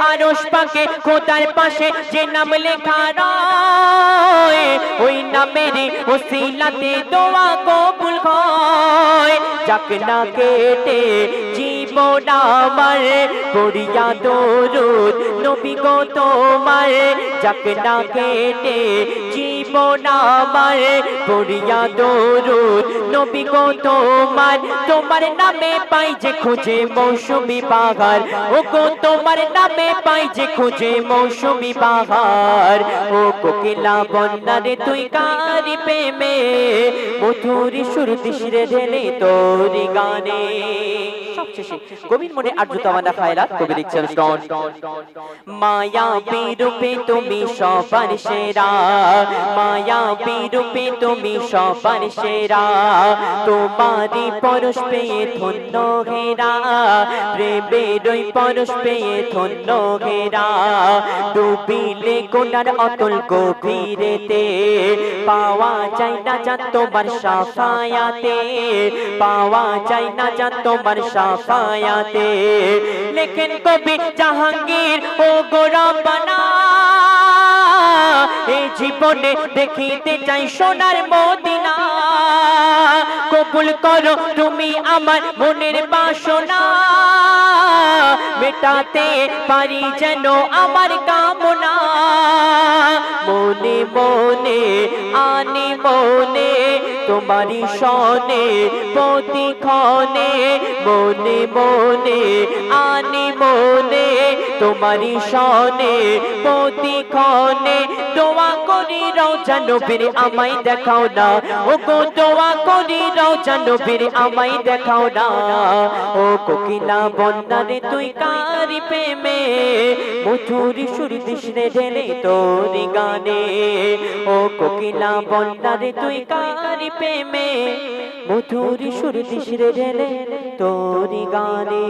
আরশ পাকে খোদার পাশে যে নাম লেখা রয় ওই নামের ওসিলাতে দোয়া কবুল হয় যাক না কেটে জীবন আমার পড়িয়া দরুদ নবী গো তোমার যাক না কেটে জীবন আমার পড়িয়া দরুদ নবী গো তোমার তোমার নামে পাই যে খুঁজে মৌসুমী বাহার ও গো তোমার নামে পাই যে খুঁজে মৌসুমী বাহার ও কোকিলা বন্যারে তুই কারি প্রেমে মধুরি সুর দিশরে ঢেলে তোরি গানে সবশেষে গভীর মনে আর্দ্রতামানা খায়রাত কবি লিখছেন শোন মায়া বিরূপে তুমি সবার সেরা মায়া বিরূপে তুমি সবার সেরা তোমারি পরশ পেয়ে ধন্য ঘেরা প্রেমেরই পরশ পেয়ে ধন্য ঘেরা ডুবিলে গোনার অতল গভীরেতে পাওয়া যায় না জান তোমার সাফায়াতে পাওয়া যায় না জান তোমার সাফায়াতে লেখেন কবি জাহাঙ্গীর ও গোরাবানা এই জীবনে দেখিতে চাই সোনার মদিনা কবুল করো তুমি আমার মনের বাসনা মেটাতে পারি যেন আমার কামনা মনে মনে আনি মনে তোমারি সনে প্রতিক্ষণে মনে মনে আনি মনে তোমারি সনে প্রতিক্ষণে দোয়া করি রওজা নবীর আমায় দেখাও না ও গো দোয়া করি রওজা নবীর আমায় দেখাও না ও কোকিলা বন্দারে তুই কারি প্রেমে মধুরি সুর দিশরে ঢেলে তোরি গানে ও কোকিলা বন্দারে তুই কারি প্রেমে মধুরি সুর দিশরে ঢেলে তোরি গানে